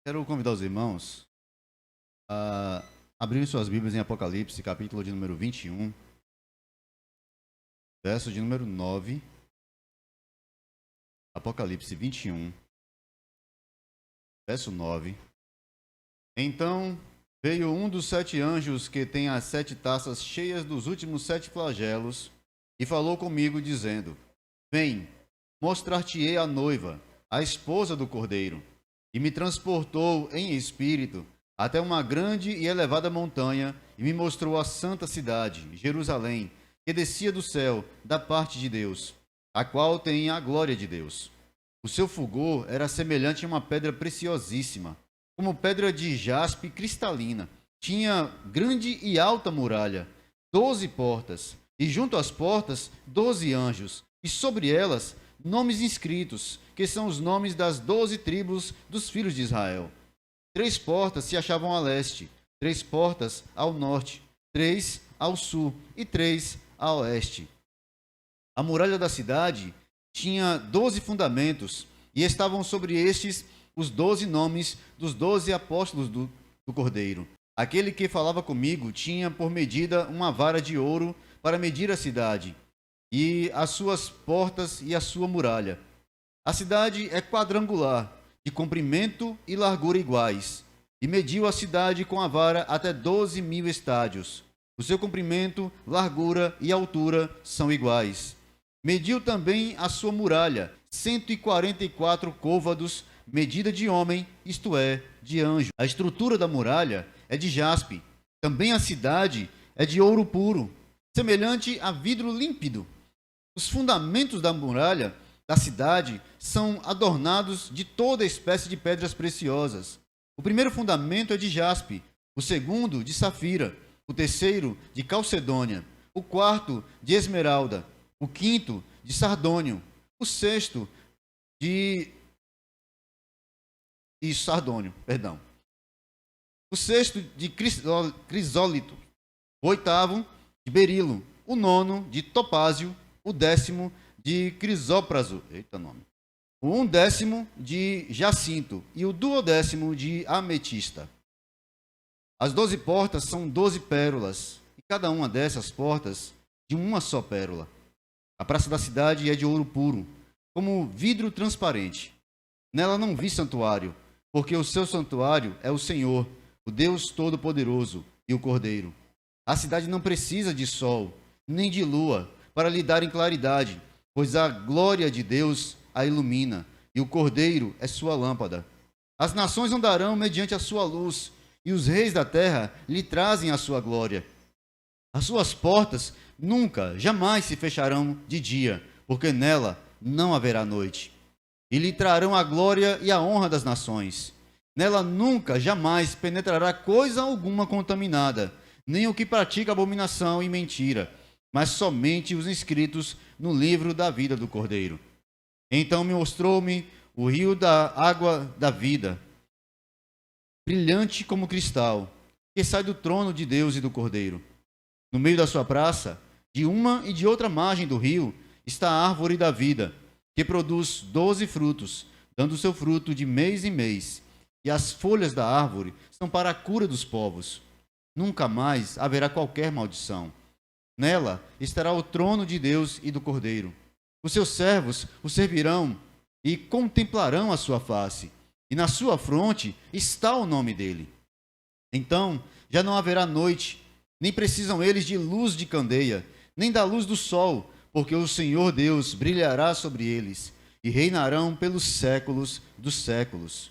Quero convidar os irmãos a abrirem suas Bíblias em Apocalipse, capítulo de número 21, verso de número 9. Apocalipse 21, verso 9. Então veio um dos 7 anjos que tem as 7 taças cheias dos últimos 7 flagelos e falou comigo, dizendo: Vem, mostrar-te-ei a noiva, a esposa do Cordeiro. E me transportou em espírito até uma grande e elevada montanha e me mostrou a santa cidade, Jerusalém, que descia do céu, da parte de Deus, a qual tem a glória de Deus. O seu fulgor era semelhante a uma pedra preciosíssima, como pedra de jaspe cristalina. Tinha grande e alta muralha, 12 portas, e junto às portas 12 anjos, e sobre elas nomes inscritos, que são os nomes das 12 tribos dos filhos de Israel. 3 portas se achavam a leste, 3 portas ao norte, 3 ao sul e 3 a oeste. A muralha da cidade tinha 12 fundamentos, e estavam sobre estes os 12 nomes dos 12 apóstolos do Cordeiro. Aquele que falava comigo tinha por medida uma vara de ouro para medir a cidade, e as suas portas e a sua muralha. A cidade é quadrangular, de comprimento e largura iguais, e mediu a cidade com a vara até 12.000 estádios. O seu comprimento, largura e altura são iguais. Mediu também a sua muralha, 144 côvados, medida de homem, isto é, de anjo. A estrutura da muralha é de jaspe. Também a cidade é de ouro puro, semelhante a vidro límpido. Os fundamentos da muralha da cidade são adornados de toda espécie de pedras preciosas. O primeiro fundamento é de jaspe, o segundo de safira, o terceiro de calcedônia, o quarto de esmeralda, o quinto de sardônio, o sexto de sardônio, perdão. O sexto de crisólito, o oitavo de berilo, o nono de topázio, o 10º de crisópraso, o 11º de jacinto e o 12º de ametista. As 12 portas são 12 pérolas, e cada uma dessas portas de uma só pérola. A praça da cidade é de ouro puro, como vidro transparente. Nela não vi santuário, porque o seu santuário é o Senhor, o Deus Todo-Poderoso e o Cordeiro. A cidade não precisa de sol, nem de lua, para lhe darem claridade, pois a glória de Deus a ilumina, e o Cordeiro é sua lâmpada. As nações andarão mediante a sua luz, e os reis da terra lhe trazem a sua glória. As suas portas nunca, jamais se fecharão de dia, porque nela não haverá noite. E lhe trarão a glória e a honra das nações. Nela nunca, jamais penetrará coisa alguma contaminada, nem o que pratica abominação e mentira, mas somente os inscritos no livro da vida do Cordeiro. Então me mostrou-me o rio da água da vida, brilhante como cristal, que sai do trono de Deus e do Cordeiro. No meio da sua praça, de uma e de outra margem do rio, está a árvore da vida, que produz 12 frutos, dando seu fruto de mês em mês, e as folhas da árvore são para a cura dos povos. Nunca mais haverá qualquer maldição. Nela estará o trono de Deus e do Cordeiro. Os seus servos o servirão e contemplarão a sua face, e na sua fronte está o nome dele. Então já não haverá noite, nem precisam eles de luz de candeia, nem da luz do sol, porque o Senhor Deus brilhará sobre eles, e reinarão pelos séculos dos séculos.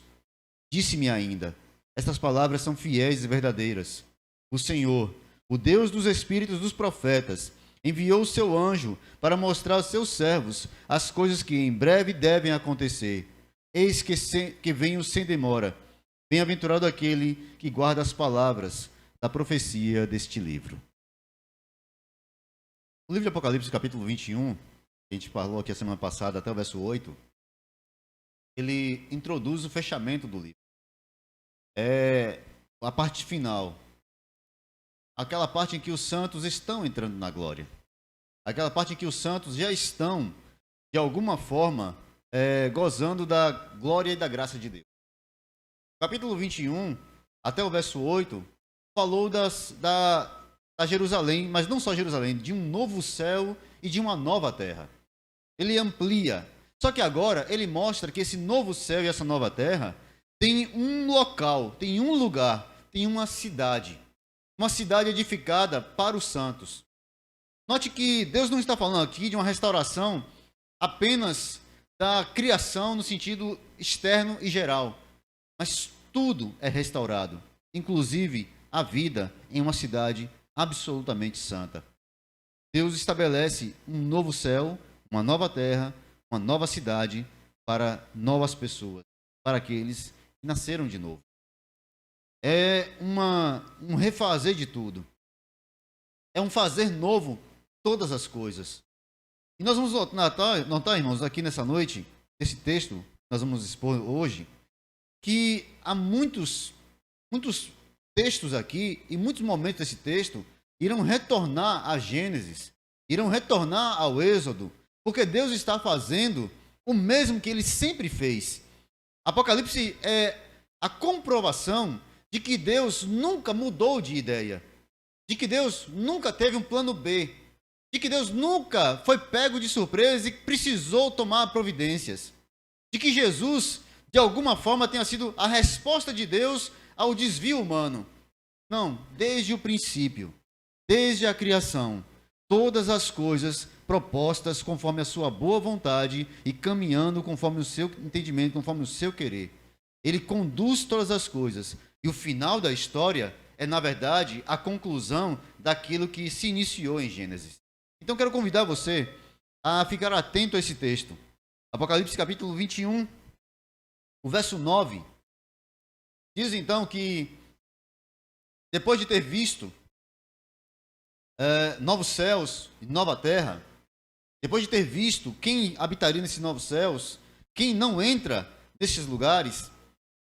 Disse-me ainda: estas palavras são fiéis e verdadeiras. O Senhor, o Deus dos espíritos dos profetas, enviou o seu anjo para mostrar aos seus servos as coisas que em breve devem acontecer. Eis que venho sem demora. Bem-aventurado aquele que guarda as palavras da profecia deste livro. O livro de Apocalipse, capítulo 21, que a gente falou aqui a semana passada, até o verso 8, ele introduz o fechamento do livro. É a parte final. Aquela parte em que os santos estão entrando na glória. Aquela parte em que os santos já estão, de alguma forma, gozando da glória e da graça de Deus. capítulo 21, até o verso 8, falou da Jerusalém, mas não só Jerusalém, de um novo céu e de uma nova terra. Ele amplia. Só que agora ele mostra que esse novo céu e essa nova terra tem um local, tem um lugar, tem uma cidade edificada para os santos. Note que Deus não está falando aqui de uma restauração apenas da criação no sentido externo e geral, mas tudo é restaurado, inclusive a vida em uma cidade absolutamente santa. Deus estabelece um novo céu, uma nova terra, uma nova cidade para novas pessoas, para aqueles que nasceram de novo. É um refazer de tudo. É um fazer novo todas as coisas. E nós vamos notar, irmãos, aqui nessa noite, esse texto que nós vamos expor hoje, que há muitos textos aqui e muitos momentos desse texto irão retornar a Gênesis, irão retornar ao Êxodo, porque Deus está fazendo o mesmo que ele sempre fez. Apocalipse é a comprovação de que Deus nunca mudou de ideia, de que Deus nunca teve um plano B, de que Deus nunca foi pego de surpresa e precisou tomar providências, de que Jesus, de alguma forma, tenha sido a resposta de Deus ao desvio humano. Não, desde o princípio, desde a criação, todas as coisas propostas conforme a sua boa vontade e caminhando conforme o seu entendimento, conforme o seu querer. Ele conduz todas as coisas. E o final da história é, na verdade, a conclusão daquilo que se iniciou em Gênesis. Então, quero convidar você a ficar atento a esse texto. Apocalipse capítulo 21, o verso 9. Diz então que, depois de ter visto novos céus e nova terra, depois de ter visto quem habitaria nesses novos céus, quem não entra nesses lugares,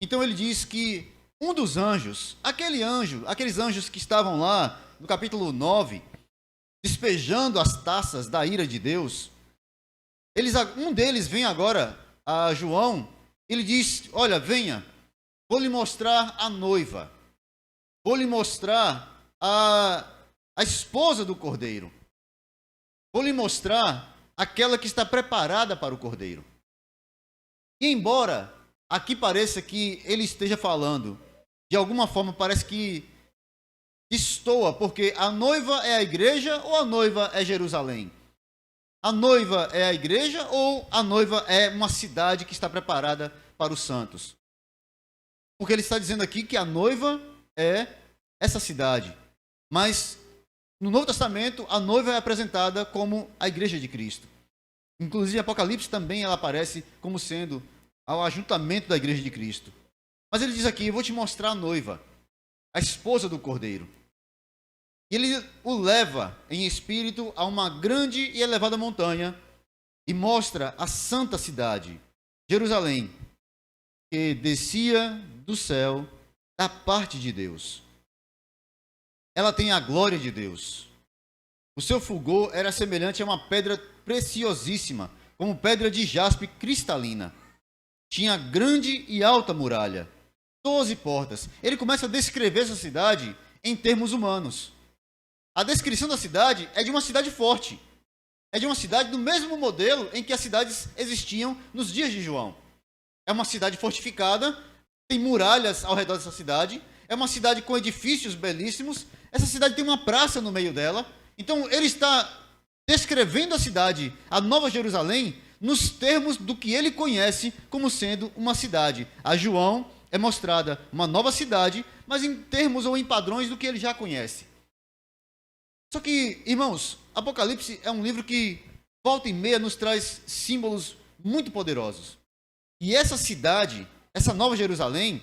então ele diz que um dos anjos, aqueles anjos que estavam lá no capítulo 9, despejando as taças da ira de Deus, um deles vem agora a João, ele diz: olha, venha, vou lhe mostrar a noiva, vou lhe mostrar a esposa do cordeiro, vou lhe mostrar aquela que está preparada para o cordeiro. E embora aqui pareça que ele esteja falando, de alguma forma parece que destoa, porque a noiva é a igreja ou a noiva é Jerusalém? A noiva é a igreja ou a noiva é uma cidade que está preparada para os santos? Porque ele está dizendo aqui que a noiva é essa cidade, mas no Novo Testamento a noiva é apresentada como a igreja de Cristo. Inclusive, em Apocalipse também ela aparece como sendo o ajuntamento da igreja de Cristo. Mas ele diz aqui: eu vou te mostrar a noiva, a esposa do cordeiro. E ele o leva em espírito a uma grande e elevada montanha e mostra a santa cidade, Jerusalém, que descia do céu da parte de Deus. Ela tem a glória de Deus. O seu fulgor era semelhante a uma pedra preciosíssima, como pedra de jaspe cristalina. Tinha grande e alta muralha, 12 portas. Ele começa a descrever essa cidade em termos humanos. A descrição da cidade é de uma cidade forte. É de uma cidade do mesmo modelo em que as cidades existiam nos dias de João. É uma cidade fortificada, tem muralhas ao redor dessa cidade, é uma cidade com edifícios belíssimos, essa cidade tem uma praça no meio dela. Então ele está descrevendo a cidade, a Nova Jerusalém, nos termos do que ele conhece como sendo uma cidade. A João é mostrada uma nova cidade, mas em termos ou em padrões do que ele já conhece. Só que, irmãos, Apocalipse é um livro que, volta e meia, nos traz símbolos muito poderosos. E essa cidade, essa Nova Jerusalém,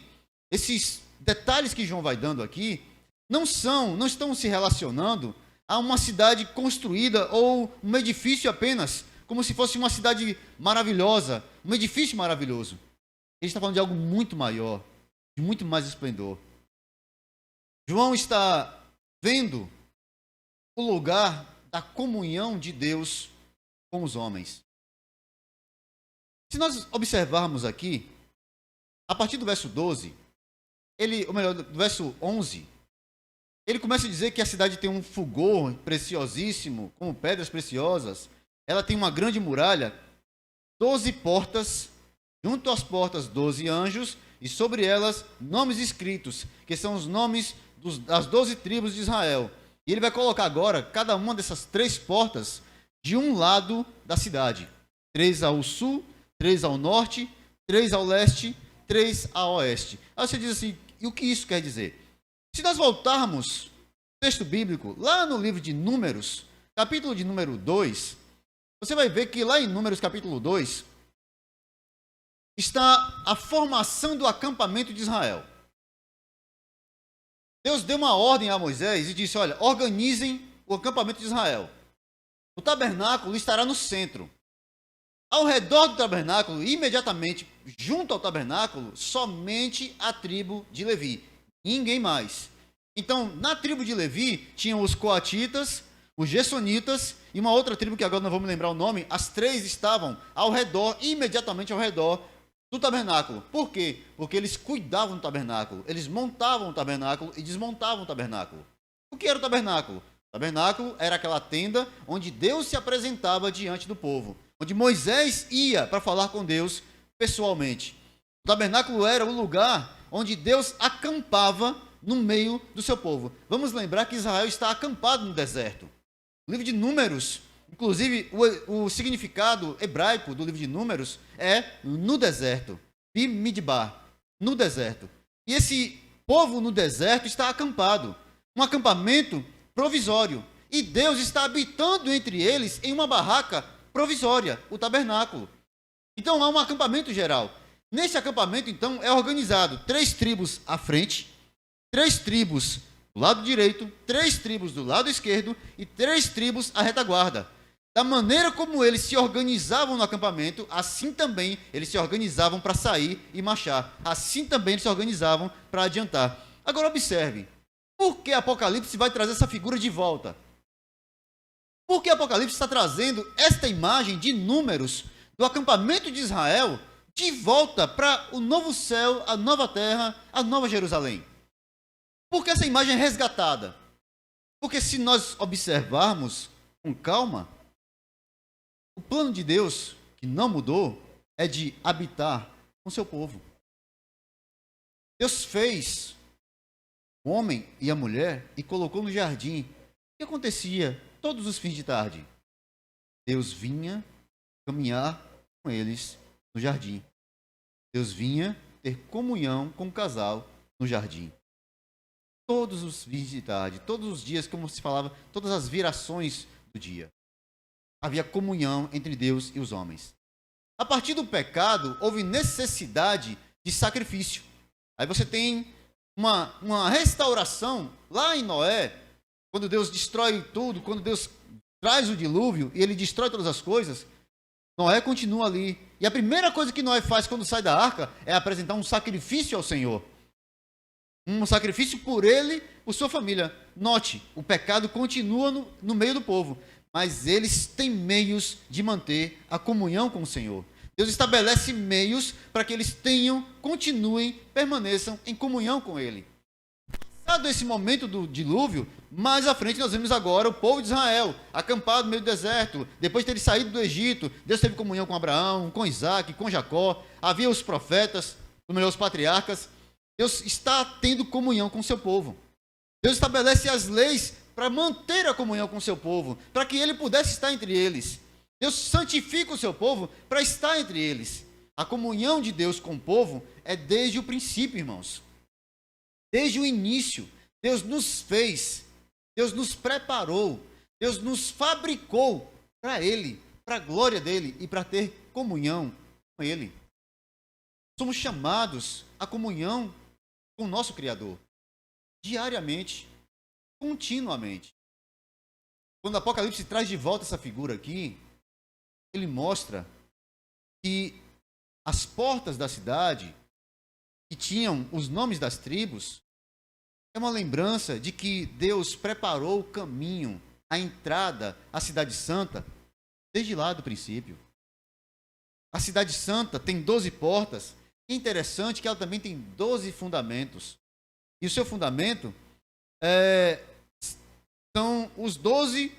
esses detalhes que João vai dando aqui, não estão se relacionando a uma cidade construída ou um edifício apenas, como se fosse uma cidade maravilhosa, um edifício maravilhoso. Ele está falando de algo muito maior, de muito mais esplendor. João está vendo o lugar da comunhão de Deus com os homens. Se nós observarmos aqui, a partir do verso 12, ou melhor, do verso 11, ele começa a dizer que a cidade tem um fulgor preciosíssimo, como pedras preciosas. Ela tem uma grande muralha, 12 portas, junto às portas 12 anjos, e sobre elas nomes escritos, que são os nomes das 12 tribos de Israel. E ele vai colocar agora cada uma dessas 3 portas de um lado da cidade. 3 ao sul, 3 ao norte, 3 ao leste, 3 ao oeste. Aí você diz assim, e o que isso quer dizer? Se nós voltarmos ao texto bíblico, lá no livro de Números, capítulo de número 2, você vai ver que lá em Números capítulo 2, está a formação do acampamento de Israel. Deus deu uma ordem a Moisés e disse, olha, organizem o acampamento de Israel. O tabernáculo estará no centro. Ao redor do tabernáculo, imediatamente junto ao tabernáculo, somente a tribo de Levi. Ninguém mais. Então, na tribo de Levi, tinham os coatitas, os gersonitas e uma outra tribo que agora não vou me lembrar o nome. As 3 estavam ao redor, imediatamente ao redor do tabernáculo. Por quê? Porque eles cuidavam do tabernáculo. Eles montavam o tabernáculo e desmontavam o tabernáculo. O que era o tabernáculo? O tabernáculo era aquela tenda onde Deus se apresentava diante do povo, onde Moisés ia para falar com Deus pessoalmente. O tabernáculo era o lugar onde Deus acampava no meio do seu povo. Vamos lembrar que Israel está acampado no deserto. O livro de Números, inclusive o significado hebraico do livro de Números é no deserto, Bimidbar, no deserto. E esse povo no deserto está acampado, um acampamento provisório. E Deus está habitando entre eles em uma barraca provisória, o tabernáculo. Então há um acampamento geral. Nesse acampamento, então, é organizado 3 tribos à frente, 3 tribos do lado direito, 3 tribos do lado esquerdo e 3 tribos à retaguarda. Da maneira como eles se organizavam no acampamento, assim também eles se organizavam para sair e marchar. Assim também eles se organizavam para adiantar. Agora observe, por que Apocalipse vai trazer essa figura de volta? Por que Apocalipse está trazendo esta imagem de Números do acampamento de Israel de volta para o novo céu, a nova terra, a nova Jerusalém? Por que essa imagem é resgatada? Porque se nós observarmos com calma, o plano de Deus, que não mudou, é de habitar com seu povo. Deus fez o homem e a mulher e colocou no jardim. O que acontecia todos os fins de tarde? Deus vinha caminhar com eles no jardim. Deus vinha ter comunhão com o casal no jardim. Todos os fins de tarde, todos os dias, como se falava, todas as virações do dia. Havia comunhão entre Deus e os homens. A partir do pecado, houve necessidade de sacrifício. Aí você tem uma restauração lá em Noé, quando Deus destrói tudo, quando Deus traz o dilúvio e ele destrói todas as coisas, Noé continua ali. E a primeira coisa que Noé faz quando sai da arca é apresentar um sacrifício ao Senhor. Um sacrifício por ele, por sua família. Note, o pecado continua no meio do povo, mas eles têm meios de manter a comunhão com o Senhor. Deus estabelece meios para que eles continuem, permaneçam em comunhão com Ele. Passado esse momento do dilúvio, mais à frente nós vemos agora o povo de Israel, acampado no meio do deserto. Depois de ter saído do Egito, Deus teve comunhão com Abraão, com Isaac, com Jacó. Havia os profetas, ou melhor, os patriarcas. Deus está tendo comunhão com o seu povo. Deus estabelece as leis para manter a comunhão com o seu povo, para que ele pudesse estar entre eles. Deus santifica o seu povo para estar entre eles. A comunhão de Deus com o povo é desde o princípio, irmãos. Desde o início. Deus nos fez, Deus nos preparou, Deus nos fabricou para Ele, para a glória dEle e para ter comunhão com Ele. Somos chamados à comunhão com o nosso Criador, diariamente, continuamente. Quando o Apocalipse traz de volta essa figura aqui, ele mostra que as portas da cidade, que tinham os nomes das tribos, é uma lembrança de que Deus preparou o caminho, a entrada à Cidade Santa, desde lá do princípio. A Cidade Santa tem 12 portas. É interessante que ela também tem 12 fundamentos. E o seu fundamento são os 12,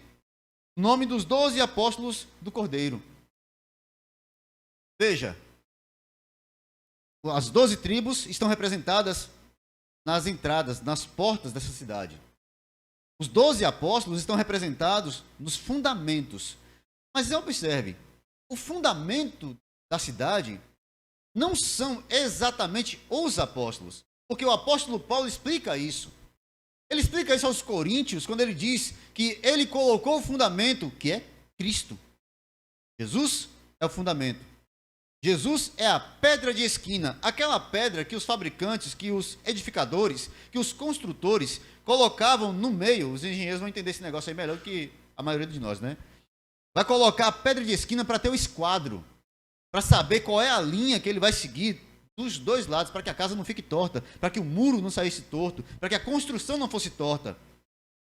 nome dos 12 apóstolos do Cordeiro. Veja, as 12 tribos estão representadas nas entradas, nas portas dessa cidade. Os 12 apóstolos estão representados nos fundamentos. Mas observe, o fundamento da cidade não são exatamente os apóstolos, porque o apóstolo Paulo explica isso. Ele explica isso aos coríntios, quando ele diz que ele colocou o fundamento, que é Cristo. Jesus é o fundamento. Jesus é a pedra de esquina, aquela pedra que os fabricantes, que os edificadores, que os construtores colocavam no meio. Os engenheiros vão entender esse negócio aí melhor do que a maioria de nós, né? Vai colocar a pedra de esquina para ter o esquadro, para saber qual é a linha que ele vai seguir dos dois lados, para que a casa não fique torta, para que o muro não saísse torto, para que a construção não fosse torta.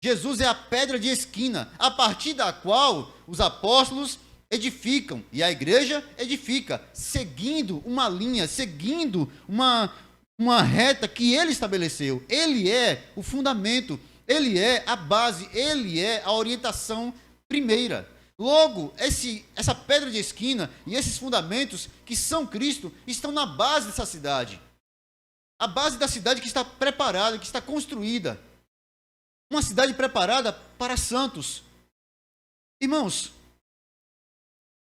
Jesus é a pedra de esquina, a partir da qual os apóstolos edificam, e a igreja edifica, seguindo uma linha, seguindo uma reta que ele estabeleceu. Ele é o fundamento, ele é a base, ele é a orientação primeira. Logo, essa pedra de esquina e esses fundamentos que são Cristo estão na base dessa cidade. A base da cidade que está preparada, que está construída. Uma cidade preparada para santos. Irmãos,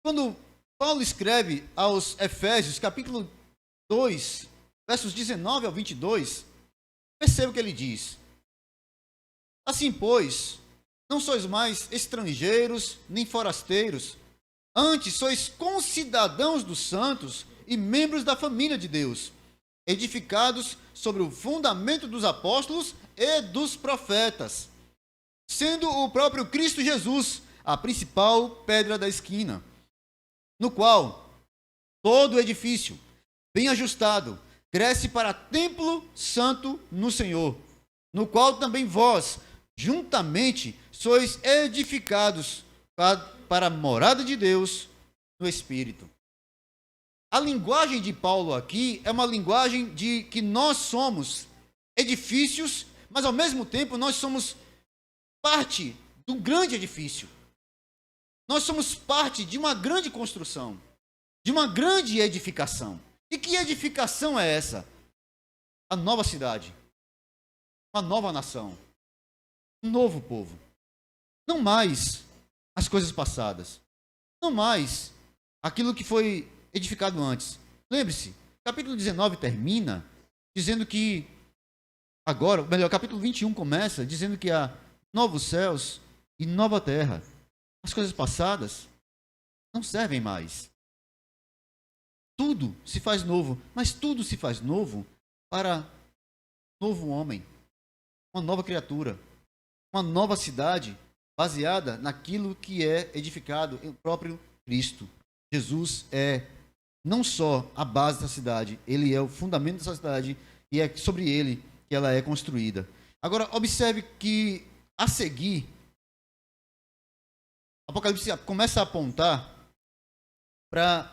quando Paulo escreve aos Efésios, capítulo 2, versos 19 ao 22, perceba o que ele diz. Assim, pois, não sois mais estrangeiros nem forasteiros, antes sois concidadãos dos santos e membros da família de Deus, edificados sobre o fundamento dos apóstolos e dos profetas, sendo o próprio Cristo Jesus a principal pedra da esquina, no qual todo o edifício, bem ajustado, cresce para templo santo no Senhor, no qual também vós, juntamente, sois edificados para a morada de Deus no Espírito. A linguagem de Paulo aqui é uma linguagem de que nós somos edifícios, mas ao mesmo tempo nós somos parte de um grande edifício. Nós somos parte de uma grande construção, de uma grande edificação. E que edificação é essa? A nova cidade, uma nova nação, um novo povo. Não mais as coisas passadas, não mais aquilo que foi edificado antes. Lembre-se, capítulo 19 termina dizendo que agora, melhor, capítulo 21 começa dizendo que há novos céus e nova terra. As coisas passadas não servem mais. Tudo se faz novo, mas tudo se faz novo para um novo homem, uma nova criatura, uma nova cidade baseada naquilo que é edificado em próprio Cristo. Jesus é não só a base da cidade, ele é o fundamento dessa cidade e é sobre ele que ela é construída. Agora, observe que a seguir, Apocalipse começa a apontar para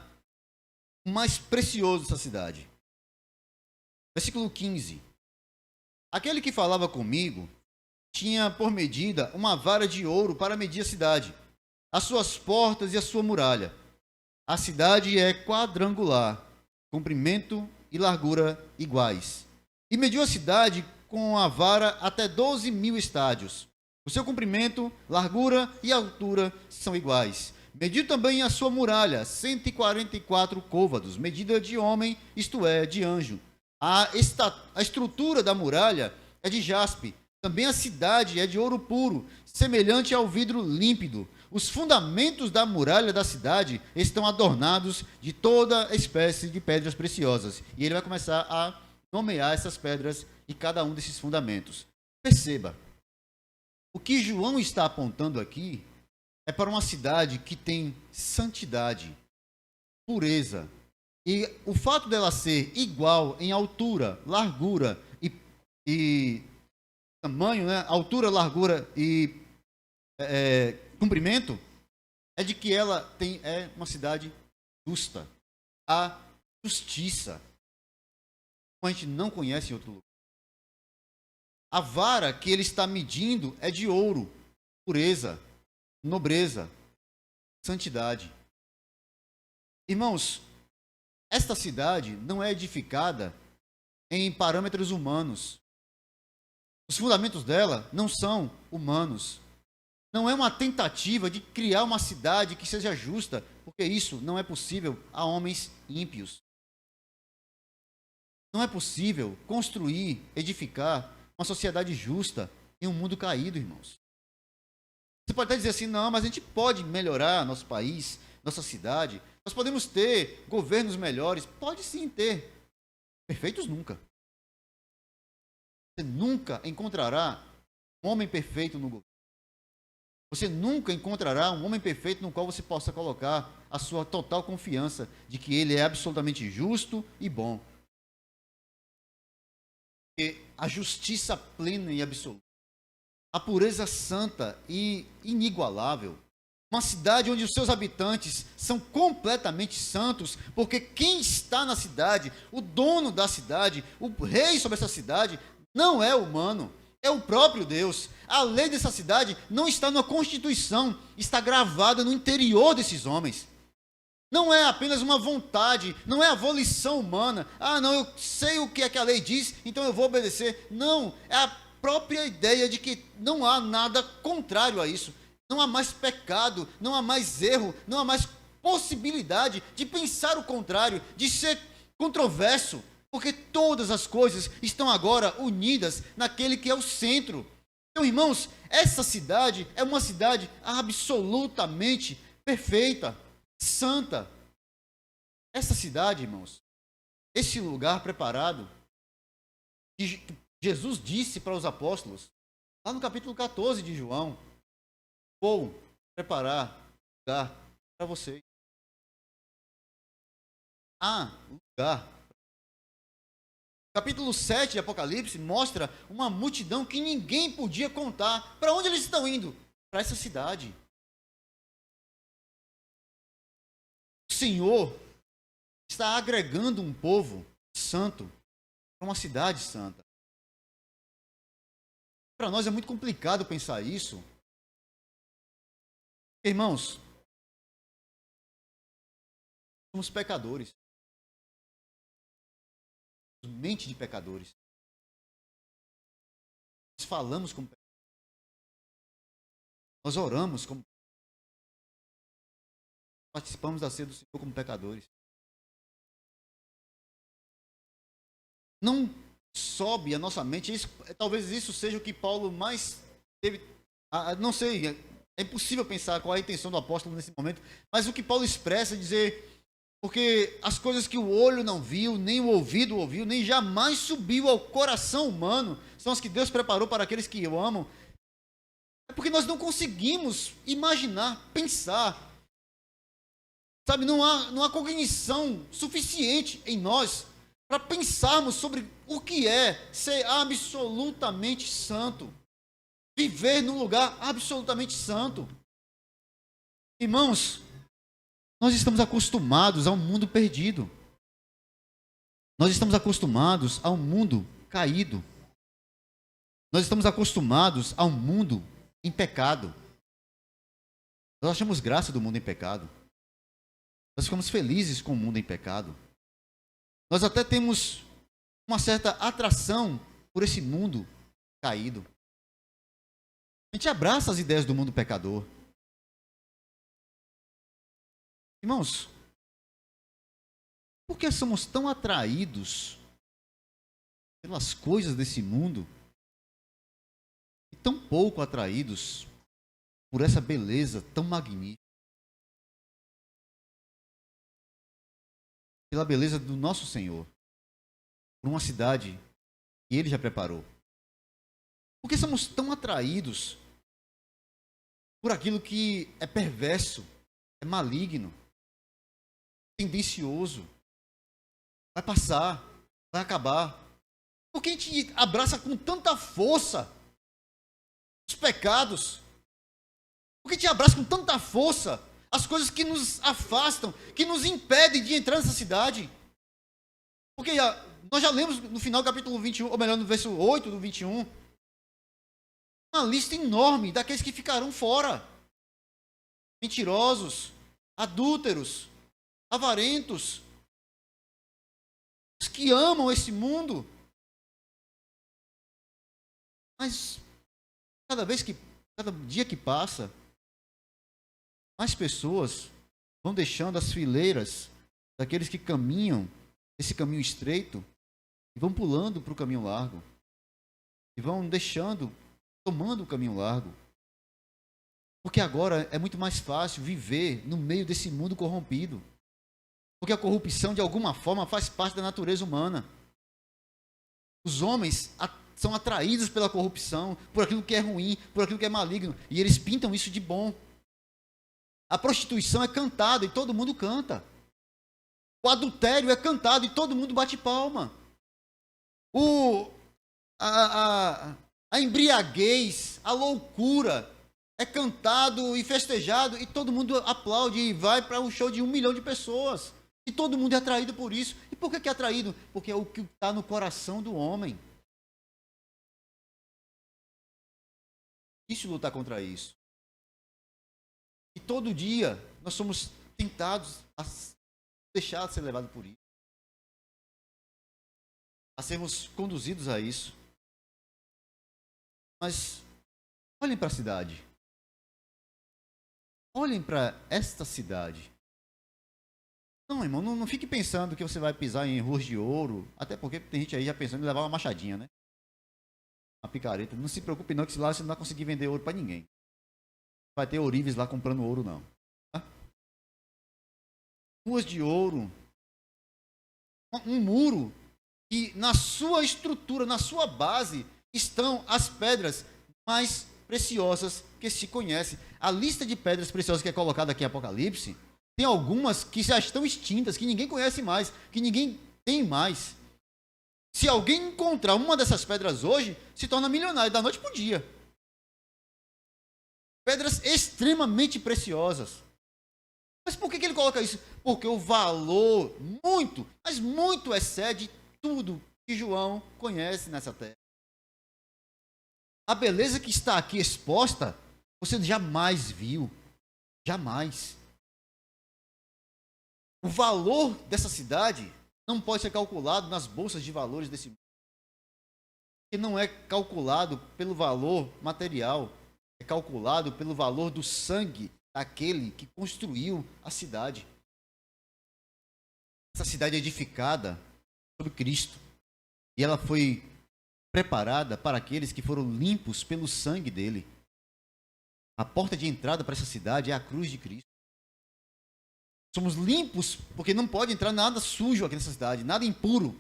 o mais precioso dessa cidade. Versículo 15. Aquele que falava comigo tinha por medida uma vara de ouro para medir a cidade, as suas portas e a sua muralha. A cidade é quadrangular, comprimento e largura iguais. E mediu a cidade com a vara até 12.000 estádios. O seu comprimento, largura e altura são iguais. Mediu também a sua muralha, 144 côvados, medida de homem, isto é, de anjo. A estrutura da muralha é de jaspe. Também a cidade é de ouro puro, semelhante ao vidro límpido. Os fundamentos da muralha da cidade estão adornados de toda espécie de pedras preciosas. E ele vai começar a nomear essas pedras e cada um desses fundamentos. Perceba, o que João está apontando aqui é para uma cidade que tem santidade, pureza. E o fato dela ser igual em altura, largura e tamanho, né? Altura, largura e comprimento, é de que ela é uma cidade justa. Há justiça, como a gente não conhece em outro lugar. A vara que ele está medindo é de ouro, pureza, nobreza, santidade. Irmãos, esta cidade não é edificada em parâmetros humanos. Os fundamentos dela não são humanos. Não é uma tentativa de criar uma cidade que seja justa, porque isso não é possível a homens ímpios. Não é possível construir, edificar uma sociedade justa em um mundo caído, irmãos. Você pode até dizer assim, não, mas a gente pode melhorar nosso país, nossa cidade, nós podemos ter governos melhores. Pode sim ter. Perfeitos nunca. Você nunca encontrará um homem perfeito no governo. Você nunca encontrará um homem perfeito no qual você possa colocar a sua total confiança de que ele é absolutamente justo e bom. E a justiça plena e absoluta, a pureza santa e inigualável, uma cidade onde os seus habitantes são completamente santos, porque quem está na cidade, o dono da cidade, o rei sobre essa cidade, não é humano, é o próprio Deus. A lei dessa cidade não está na Constituição, está gravada no interior desses homens. Não é apenas uma vontade, não é a volição humana. Ah, não, eu sei o que é que a lei diz, então eu vou obedecer. Não, é a própria ideia de que não há nada contrário a isso. Não há mais pecado, não há mais erro, não há mais possibilidade de pensar o contrário, de ser controverso, porque todas as coisas estão agora unidas naquele que é o centro. Então, irmãos, essa cidade é uma cidade absolutamente perfeita, santa. Essa cidade, irmãos, esse lugar preparado, que Jesus disse para os apóstolos, lá no capítulo 14 de João, vou preparar lugar para vocês. Há lugar. Capítulo 7 de Apocalipse mostra uma multidão que ninguém podia contar. Para onde eles estão indo? Para essa cidade. O Senhor está agregando um povo santo para uma cidade santa. Para nós é muito complicado pensar isso. Irmãos, somos pecadores. Mente de pecadores. Nós falamos como pecadores. Nós oramos como pecadores. Participamos da ceia do Senhor como pecadores. Não sobe a nossa mente, talvez isso seja o que Paulo mais teve, não sei, é impossível pensar qual é a intenção do apóstolo nesse momento, mas o que Paulo expressa é dizer, porque as coisas que o olho não viu, nem o ouvido ouviu, nem jamais subiu ao coração humano, são as que Deus preparou para aqueles que o amam. É porque nós não conseguimos imaginar, pensar, sabe, não há cognição suficiente em nós para pensarmos sobre o que é ser absolutamente santo, viver num lugar absolutamente santo. Irmãos, nós estamos acostumados a um mundo perdido. Nós estamos acostumados a um mundo caído. Nós estamos acostumados a um mundo em pecado. Nós achamos graça do mundo em pecado. Nós ficamos felizes com o mundo em pecado. Nós até temos uma certa atração por esse mundo caído. A gente abraça as ideias do mundo pecador. Irmãos, por que somos tão atraídos pelas coisas desse mundo e tão pouco atraídos por essa beleza tão magnífica? Pela beleza do nosso Senhor, por uma cidade que Ele já preparou. Por que somos tão atraídos por aquilo que é perverso, é maligno, tendencioso, vai passar, vai acabar? Por que a gente abraça com tanta força os pecados? Por que a gente abraça com tanta força as coisas que nos afastam, que nos impedem de entrar nessa cidade? Porque nós já lemos no final do capítulo 21, ou melhor, no verso 8 do 21, uma lista enorme daqueles que ficarão fora. Mentirosos, adúlteros, avarentos, os que amam esse mundo. Mas cada dia que passa, mais pessoas vão deixando as fileiras daqueles que caminham esse caminho estreito e vão pulando para o caminho largo. E vão tomando o caminho largo. Porque agora é muito mais fácil viver no meio desse mundo corrompido. Porque a corrupção, de alguma forma, faz parte da natureza humana. Os homens são atraídos pela corrupção, por aquilo que é ruim, por aquilo que é maligno. E eles pintam isso de bom. A prostituição é cantada e todo mundo canta. O adultério é cantado e todo mundo bate palma. A embriaguez, a loucura é cantado e festejado e todo mundo aplaude e vai para um show de 1 milhão de pessoas. E todo mundo é atraído por isso. E por que é atraído? Porque é o que está no coração do homem. Difícil lutar contra isso. E todo dia nós somos tentados a deixar de ser levado por isso. A sermos conduzidos a isso. Mas olhem para a cidade. Olhem para esta cidade. Não, irmão, não fique pensando que você vai pisar em ruas de ouro, até porque tem gente aí já pensando em levar uma machadinha, né? Uma picareta. Não se preocupe não, que se lá você não vai conseguir vender ouro para ninguém. Não vai ter ourives lá comprando ouro, não. Tá? Ruas de ouro. Um muro que na sua estrutura, na sua base, estão as pedras mais preciosas que se conhece. A lista de pedras preciosas que é colocada aqui em Apocalipse, tem algumas que já estão extintas, que ninguém conhece mais, que ninguém tem mais. Se alguém encontrar uma dessas pedras hoje, se torna milionário da noite para o dia. Pedras extremamente preciosas. Mas por que ele coloca isso? Porque o valor muito, mas muito excede tudo que João conhece nessa terra. A beleza que está aqui exposta, você jamais viu. Jamais. O valor dessa cidade não pode ser calculado nas bolsas de valores desse mundo. Que não é calculado pelo valor material, é calculado pelo valor do sangue daquele que construiu a cidade. Essa cidade é edificada sobre Cristo. E ela foi preparada para aqueles que foram limpos pelo sangue dele. A porta de entrada para essa cidade é a cruz de Cristo. Somos limpos porque não pode entrar nada sujo aqui nessa cidade, nada impuro.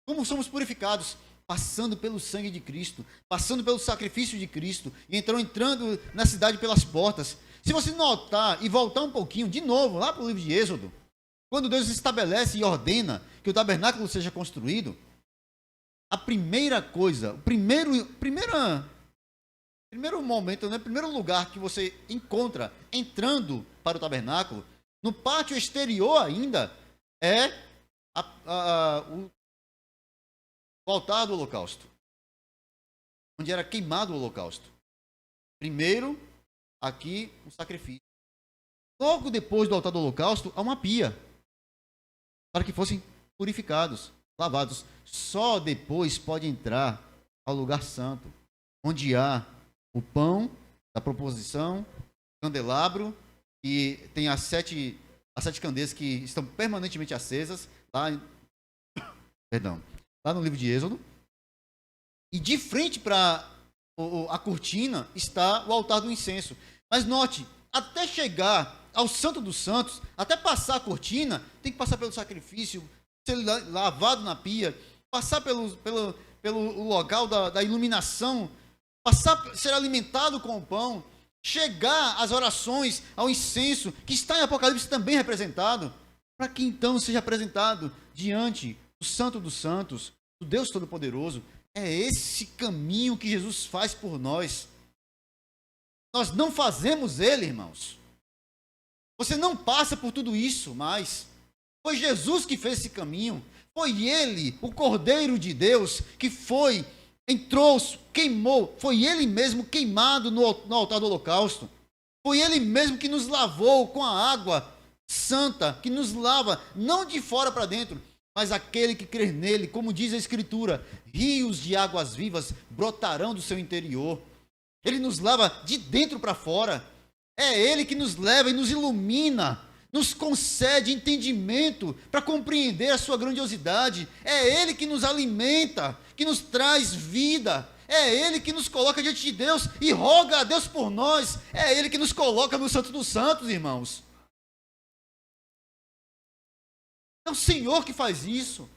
Como somos purificados? Passando pelo sangue de Cristo, passando pelo sacrifício de Cristo, e entrando na cidade pelas portas. Se você notar e voltar um pouquinho, de novo, lá para o livro de Êxodo, quando Deus estabelece e ordena que o tabernáculo seja construído, a primeira coisa, o primeiro momento, né, primeiro lugar que você encontra entrando para o tabernáculo, no pátio exterior ainda, é o altar do holocausto, onde era queimado o holocausto. Primeiro, aqui, o sacrifício. Logo depois do altar do holocausto, há uma pia, para que fossem purificados, lavados. Só depois pode entrar ao lugar santo, onde há o pão da proposição, candelabro, e tem as sete candeias que estão permanentemente acesas, lá no livro de Êxodo. E de frente para a cortina está o altar do incenso. Mas note, até chegar ao Santo dos Santos, até passar a cortina, tem que passar pelo sacrifício, ser lavado na pia, passar pelo local da iluminação, ser alimentado com o pão, chegar às orações, ao incenso, que está em Apocalipse também representado, para que então seja apresentado diante do Santo dos Santos, do Deus Todo-Poderoso. É esse caminho que Jesus faz por nós. Nós não fazemos ele, irmãos. Você não passa por tudo isso mais. Foi Jesus que fez esse caminho. Foi ele, o Cordeiro de Deus, que foi entrou, queimou, foi ele mesmo queimado no altar do holocausto. Foi ele mesmo que nos lavou com a água santa, que nos lava, não de fora para dentro, mas aquele que crer nele, como diz a Escritura, rios de águas vivas brotarão do seu interior. Ele nos lava de dentro para fora. É ele que nos leva e nos ilumina, nos concede entendimento para compreender a sua grandiosidade. É ele que nos alimenta, que nos traz vida. É ele que nos coloca diante de Deus e roga a Deus por nós. É ele que nos coloca no Santo dos Santos, irmãos. É o Senhor que faz isso.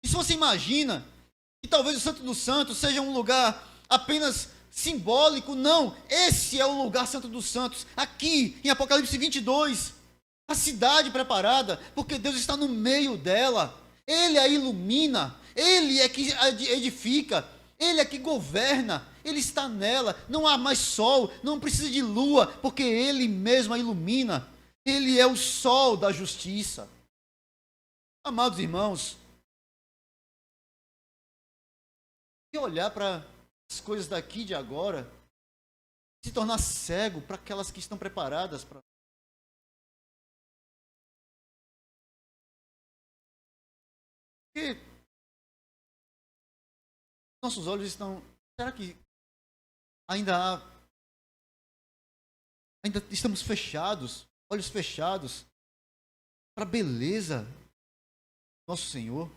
E se você imagina que talvez o Santo dos Santos seja um lugar apenas simbólico, não. Esse é o lugar Santo dos Santos. Aqui, em Apocalipse 22, a cidade preparada, porque Deus está no meio dela. Ele a ilumina. Ele é que a edifica. Ele é que governa. Ele está nela. Não há mais sol. Não precisa de lua, porque Ele mesmo a ilumina. Ele é o sol da justiça. Amados irmãos, e olhar para as coisas daqui de agora, se tornar cego para aquelas que estão preparadas para. Porque nossos olhos estão. Será que ainda estamos fechados, olhos fechados, para a beleza do nosso Senhor?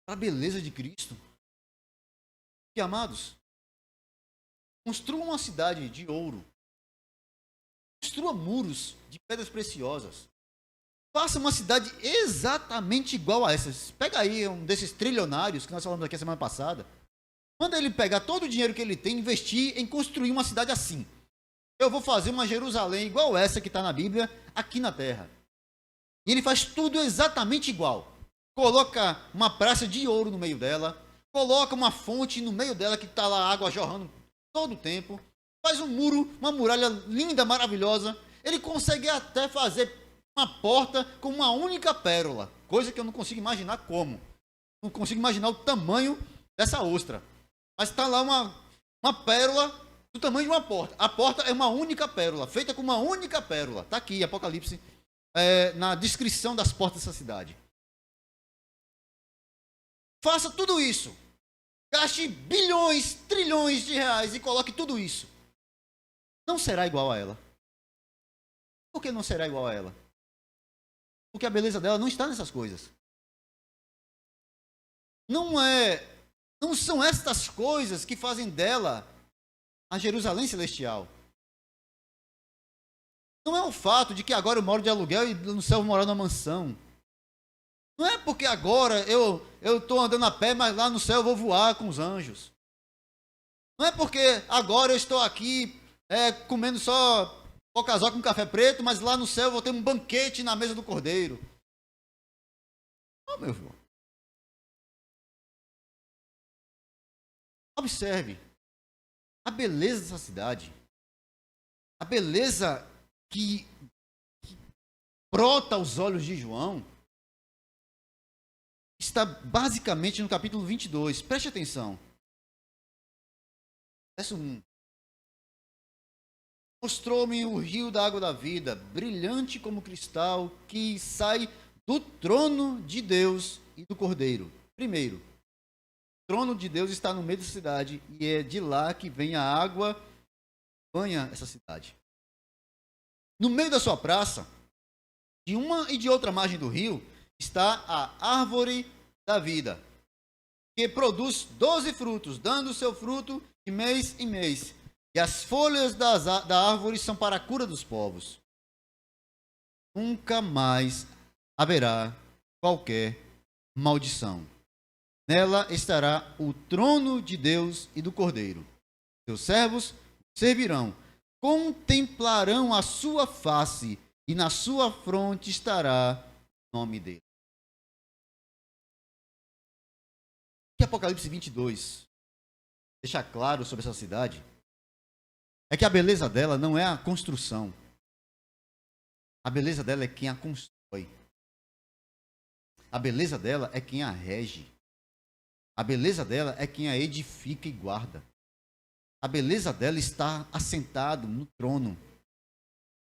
Para a beleza de Cristo? E amados, construa uma cidade de ouro. Construa muros de pedras preciosas. Faça uma cidade exatamente igual a essas. Pega aí um desses trilionários que nós falamos aqui a semana passada. Manda ele pegar todo o dinheiro que ele tem e investir em construir uma cidade assim. Eu vou fazer uma Jerusalém igual essa que está na Bíblia, aqui na terra. E ele faz tudo exatamente igual. Coloca uma praça de ouro no meio dela. Coloca uma fonte no meio dela que está lá água jorrando todo o tempo. Faz um muro, uma muralha linda, maravilhosa. Ele consegue até fazer uma porta com uma única pérola. Coisa que eu não consigo imaginar como. Não consigo imaginar o tamanho dessa ostra. Mas está lá uma pérola do tamanho de uma porta. A porta é uma única pérola, feita com uma única pérola. Está aqui, Apocalipse, na descrição das portas dessa cidade. Faça tudo isso. Gaste bilhões, trilhões de reais e coloque tudo isso. Não será igual a ela. Por que não será igual a ela? Porque a beleza dela não está nessas coisas. Não são estas coisas que fazem dela a Jerusalém celestial. Não é o fato de que agora eu moro de aluguel e no céu eu vou morar numa mansão. Não é porque agora eu estou andando a pé, mas lá no céu eu vou voar com os anjos. Não é porque agora eu estou aqui comendo só pocazó com café preto, mas lá no céu eu vou ter um banquete na mesa do cordeiro. Não, meu irmão. Observe a beleza dessa cidade. A beleza que brota aos olhos de João está basicamente no capítulo 22. Preste atenção. Verso 1. Mostrou-me o rio da água da vida, brilhante como cristal, que sai do trono de Deus e do Cordeiro. Primeiro, o trono de Deus está no meio da cidade e é de lá que vem a água que banha essa cidade. No meio da sua praça, de uma e de outra margem do rio, está a árvore da vida, que produz 12 frutos, dando seu fruto de mês em mês. E as folhas da árvore são para a cura dos povos. Nunca mais haverá qualquer maldição. Nela estará o trono de Deus e do Cordeiro. Seus servos servirão, contemplarão a sua face, e na sua fronte estará o nome dele. O que Apocalipse 22 deixa claro sobre essa cidade é que a beleza dela não é a construção. A beleza dela é quem a constrói. A A beleza dela é quem a rege. A beleza dela é quem a edifica e guarda. A beleza dela está assentado no trono.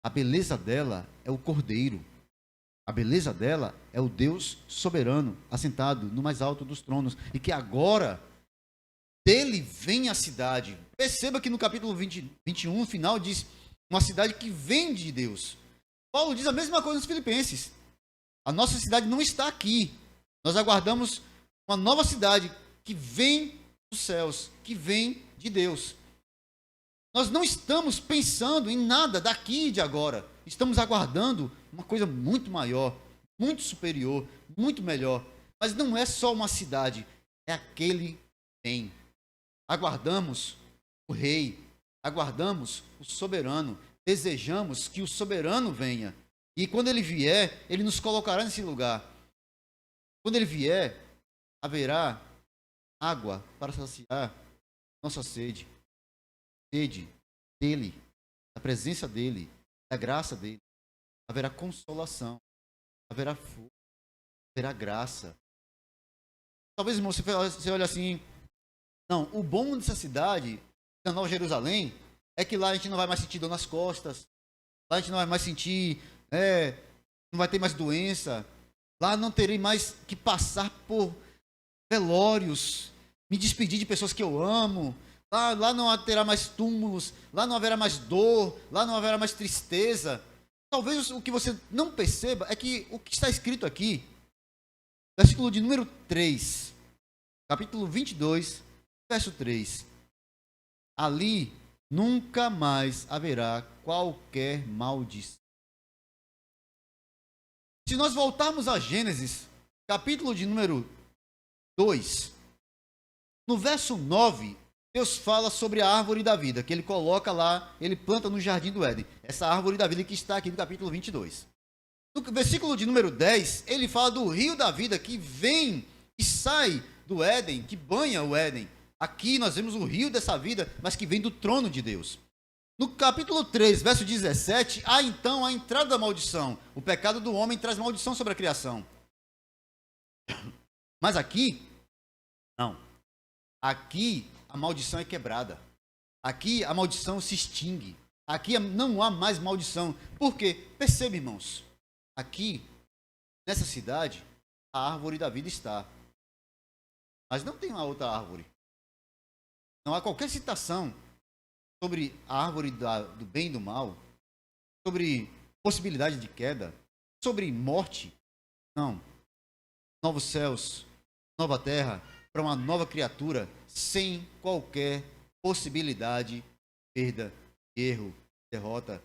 A beleza dela é o Cordeiro. A beleza dela é o Deus soberano, assentado no mais alto dos tronos. E que agora dele vem a cidade. Perceba que no capítulo 21, no final, diz uma cidade que vem de Deus. Paulo diz a mesma coisa nos Filipenses. A nossa cidade não está aqui. Nós aguardamos uma nova cidade que vem dos céus, que vem de Deus. Nós não estamos pensando em nada daqui e de agora. Estamos aguardando uma coisa muito maior, muito superior, muito melhor. Mas não é só uma cidade, é aquele que vem. Aguardamos o rei, aguardamos o soberano, desejamos que o soberano venha. E quando ele vier, ele nos colocará nesse lugar. Quando ele vier, haverá água para saciar nossa sede. Sede dele, da presença dele, da graça dele. Haverá consolação, haverá força, haverá graça. Talvez, irmão, você olhe assim, não, o bom dessa cidade, da Nova Jerusalém, é que lá a gente não vai mais sentir dor nas costas, lá a gente não vai mais sentir, não vai ter mais doença, lá não terei mais que passar por velórios, me despedir de pessoas que eu amo, lá não terá mais túmulos, lá não haverá mais dor, lá não haverá mais tristeza. Talvez o que você não perceba é que o que está escrito aqui, versículo de número 3, capítulo 22, verso 3. Ali nunca mais haverá qualquer maldição. Se nós voltarmos a Gênesis, capítulo de número 2, no verso 9, Deus fala sobre a árvore da vida, que ele coloca lá, ele planta no jardim do Éden. Essa árvore da vida que está aqui no capítulo 22. No versículo de número 10, ele fala do rio da vida que vem e sai do Éden, que banha o Éden. Aqui nós vemos o rio dessa vida, mas que vem do trono de Deus. No capítulo 3, verso 17, há então a entrada da maldição. O pecado do homem traz maldição sobre a criação. Mas aqui, não. Aqui a maldição é quebrada. Aqui a maldição se extingue. Aqui não há mais maldição. Por quê? Perceba, irmãos. Aqui, nessa cidade, a árvore da vida está. Mas não tem uma outra árvore. Não há qualquer citação sobre a árvore do bem e do mal, sobre possibilidade de queda, sobre morte. Não. Novos céus, nova terra, para uma nova criatura, sem qualquer possibilidade de perda, erro, derrota,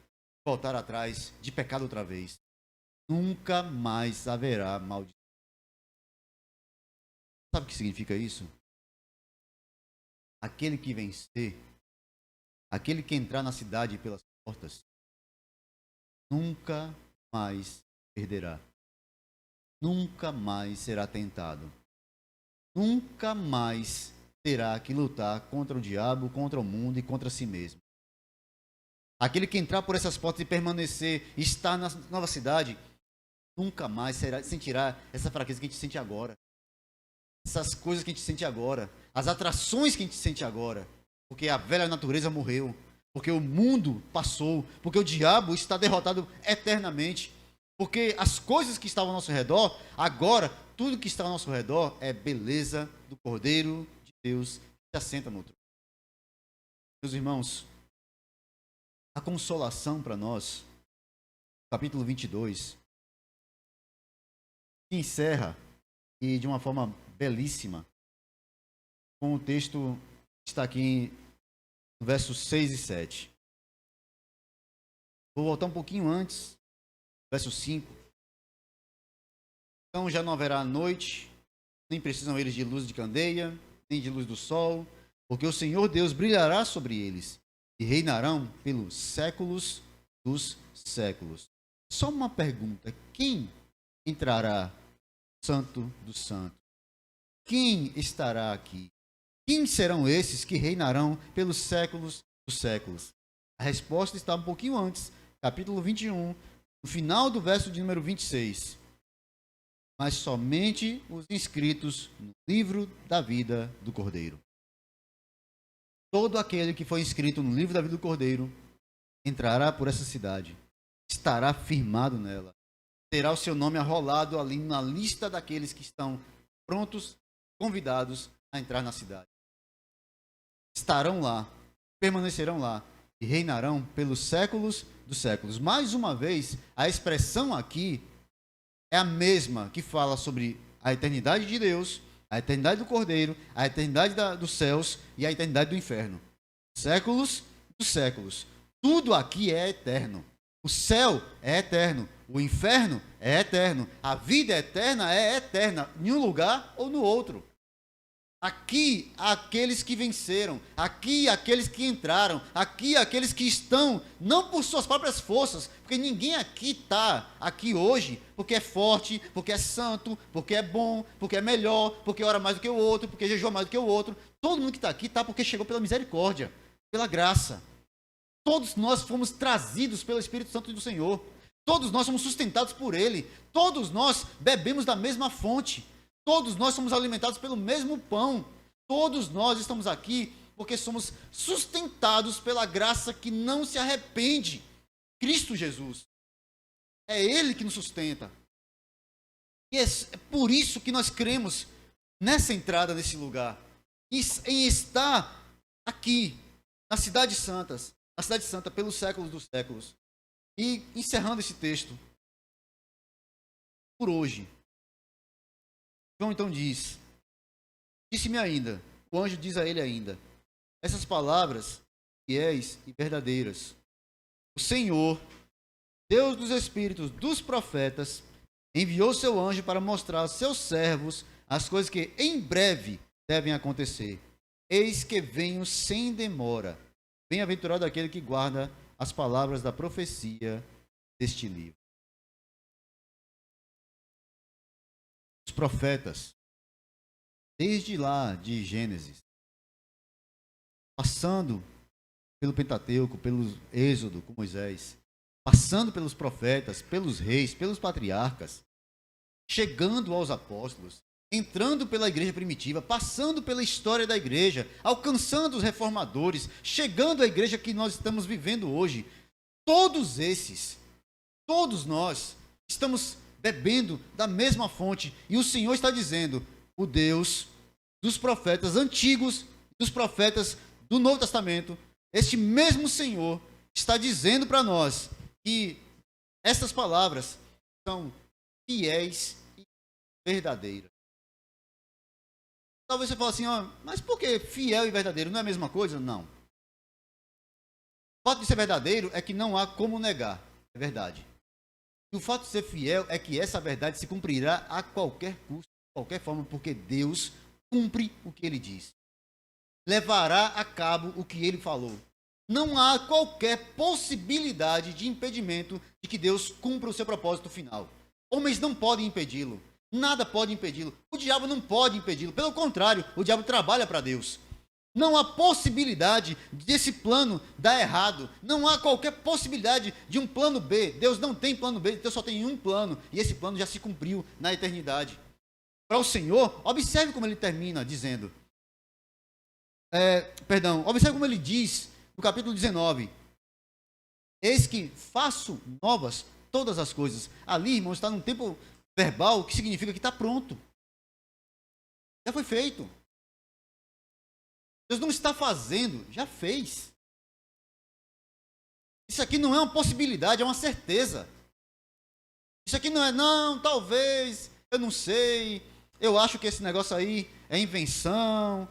voltar atrás, de pecado outra vez. Nunca mais haverá maldição. Sabe o que significa isso? Aquele que vencer, aquele que entrar na cidade pelas portas, nunca mais perderá. Nunca mais será tentado. Nunca mais terá que lutar contra o diabo, contra o mundo e contra si mesmo. Aquele que entrar por essas portas e permanecer, estar na nova cidade, nunca mais sentirá essa fraqueza que a gente sente agora. Essas coisas que a gente sente agora. As atrações que a gente sente agora. Porque a velha natureza morreu. Porque o mundo passou. Porque o diabo está derrotado eternamente. Porque as coisas que estavam ao nosso redor, agora, tudo que está ao nosso redor é beleza do Cordeiro de Deus que se assenta no trono. Meus irmãos, a consolação para nós, capítulo 22, se encerra, e de uma forma belíssima, com o texto que está aqui no versos 6 e 7. Vou voltar um pouquinho antes, verso 5. Então já não haverá noite, nem precisam eles de luz de candeia, nem de luz do sol, porque o Senhor Deus brilhará sobre eles e reinarão pelos séculos dos séculos. Só uma pergunta: quem entrará no Santo dos Santos? Quem estará aqui? Quem serão esses que reinarão pelos séculos dos séculos? A resposta está um pouquinho antes, capítulo 21, no final do verso de número 26. mas somente os inscritos no livro da vida do Cordeiro. Todo aquele que foi inscrito no livro da vida do Cordeiro entrará por essa cidade, estará firmado nela, terá o seu nome arrolado ali na lista daqueles que estão prontos, convidados a entrar na cidade. Estarão lá, permanecerão lá e reinarão pelos séculos dos séculos. Mais uma vez, a expressão aqui é a mesma que fala sobre a eternidade de Deus, a eternidade do Cordeiro, a eternidade dos céus e a eternidade do inferno. Séculos dos séculos. Tudo aqui é eterno. O céu é eterno. O inferno é eterno. A vida eterna é eterna, em um lugar ou no outro. Aqui, aqueles que venceram. Aqui, aqueles que entraram. Aqui, aqueles que estão, não por suas próprias forças, porque ninguém aqui está aqui hoje porque é forte, porque é santo, porque é bom, porque é melhor, porque ora mais do que o outro, porque jejua mais do que o outro. Todo mundo que está aqui está porque chegou pela misericórdia, pela graça. Todos nós fomos trazidos pelo Espírito Santo do Senhor. Todos nós somos sustentados por Ele. Todos nós bebemos da mesma fonte. Todos nós somos alimentados pelo mesmo pão. Todos nós estamos aqui porque somos sustentados pela graça que não se arrepende. Cristo Jesus. É Ele que nos sustenta. E é por isso que nós cremos nessa entrada nesse lugar. Em estar aqui, na Cidade Santa, pelos séculos dos séculos. E encerrando esse texto, por hoje, João então diz, disse-me ainda, o anjo diz a ele ainda, essas palavras fiéis e verdadeiras. O Senhor, Deus dos Espíritos, dos profetas, enviou seu anjo para mostrar aos seus servos as coisas que em breve devem acontecer. Eis que venho sem demora. Bem-aventurado aquele que guarda as palavras da profecia deste livro. Os profetas, desde lá de Gênesis, passando pelo Pentateuco, pelo Êxodo com Moisés, passando pelos profetas, pelos reis, pelos patriarcas, chegando aos apóstolos, entrando pela igreja primitiva, passando pela história da igreja, alcançando os reformadores, chegando à igreja que nós estamos vivendo hoje. Todos esses, todos nós, estamos bebendo da mesma fonte. E o Senhor está dizendo, o Deus dos profetas antigos, dos profetas do Novo Testamento, este mesmo Senhor está dizendo para nós que essas palavras são fiéis e verdadeiras. Talvez você fale assim, mas por que fiel e verdadeiro? Não é a mesma coisa? Não. O fato de ser verdadeiro é que não há como negar. É verdade. E o fato de ser fiel é que essa verdade se cumprirá a qualquer custo, de qualquer forma, porque Deus cumpre o que Ele diz. Levará a cabo o que Ele falou. Não há qualquer possibilidade de impedimento de que Deus cumpra o seu propósito final. Homens não podem impedi-lo. Nada pode impedi-lo. O diabo não pode impedi-lo. Pelo contrário, o diabo trabalha para Deus. Não há possibilidade desse plano dar errado. Não há qualquer possibilidade de um plano B. Deus não tem plano B, Deus só tem um plano. E esse plano já se cumpriu na eternidade. Para o Senhor, observe como ele termina dizendo. Observe como ele diz no capítulo 19. Eis que faço novas todas as coisas. Ali, irmãos, está num tempo verbal, que significa que está pronto. Já foi feito. Deus não está fazendo, já fez. Isso aqui não é uma possibilidade, é uma certeza. Isso aqui não é, não, talvez, eu não sei, eu acho que esse negócio aí é invenção,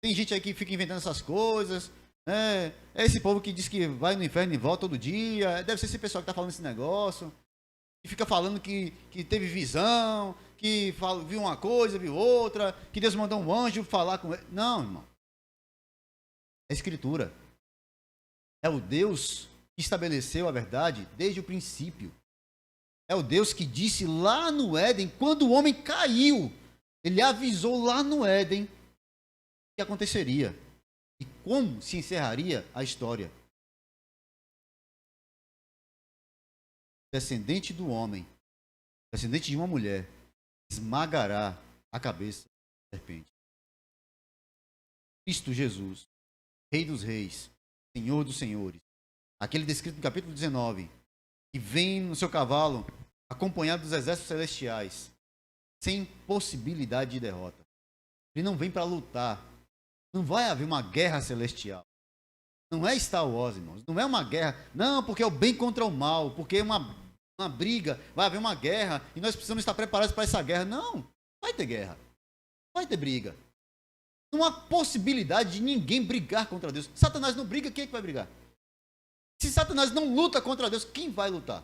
tem gente aí que fica inventando essas coisas, é esse povo que diz que vai no inferno e volta todo dia, deve ser esse pessoal que está falando esse negócio, que fica falando que teve visão, que viu uma coisa, viu outra, que Deus mandou um anjo falar com ele. Não, irmão. É a Escritura. É o Deus que estabeleceu a verdade desde o princípio. É o Deus que disse lá no Éden, quando o homem caiu, ele avisou lá no Éden o que aconteceria e como se encerraria a história. Descendente do homem, descendente de uma mulher, esmagará a cabeça da serpente. Cristo Jesus, Rei dos Reis, Senhor dos Senhores, aquele descrito no capítulo 19, que vem no seu cavalo, acompanhado dos exércitos celestiais, sem possibilidade de derrota. Ele não vem para lutar. Não vai haver uma guerra celestial. Não é Star Wars, irmãos. Não é uma guerra. Não, porque é o bem contra o mal, porque é uma briga, vai haver uma guerra e nós precisamos estar preparados para essa guerra. Não, vai ter guerra. Vai ter briga. Não há possibilidade de ninguém brigar contra Deus. Satanás não briga, quem é que vai brigar? Se Satanás não luta contra Deus, quem vai lutar?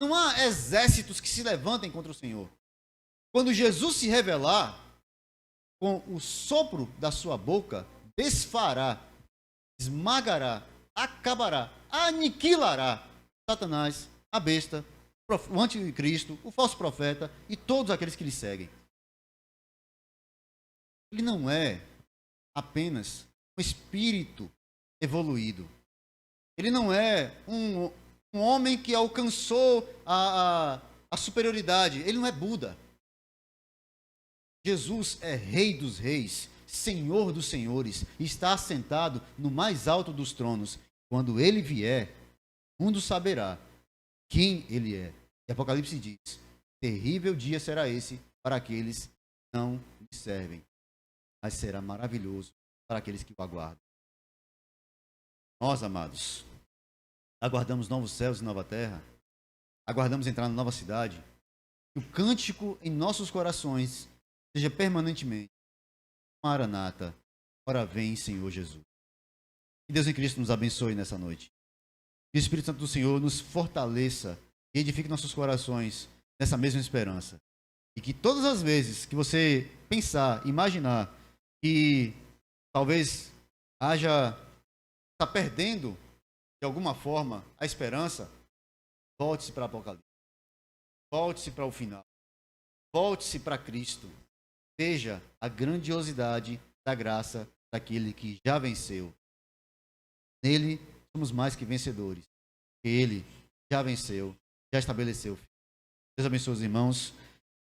Não há exércitos que se levantem contra o Senhor. Quando Jesus se revelar, com o sopro da sua boca, desfará, esmagará, acabará, aniquilará Satanás, a besta, o anticristo, o falso profeta e todos aqueles que lhe seguem. Ele não é apenas um espírito evoluído. Ele não é um homem que alcançou a superioridade. Ele não é Buda. Jesus é Rei dos Reis, Senhor dos Senhores, e está assentado no mais alto dos tronos. Quando ele vier, o mundo saberá quem ele é. E Apocalipse diz: terrível dia será esse para aqueles que não lhe servem, mas será maravilhoso para aqueles que o aguardam. Nós, amados, aguardamos novos céus e nova terra, aguardamos entrar na nova cidade, que o cântico em nossos corações seja permanentemente: Maranata, ora vem, Senhor Jesus. Que Deus em Cristo nos abençoe nessa noite. Que o Espírito Santo do Senhor nos fortaleça e edifique nossos corações nessa mesma esperança. E que todas as vezes que você pensar, imaginar que talvez está perdendo de alguma forma a esperança, volte-se para Apocalipse. Volte-se para o final. Volte-se para Cristo. Veja a grandiosidade da graça daquele que já venceu. Nele somos mais que vencedores. Ele já venceu, já estabeleceu. Deus abençoe os irmãos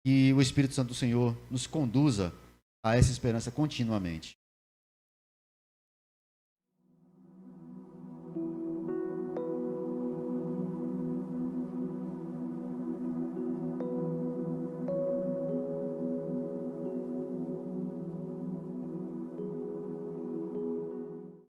e o Espírito Santo do Senhor nos conduza a essa esperança continuamente.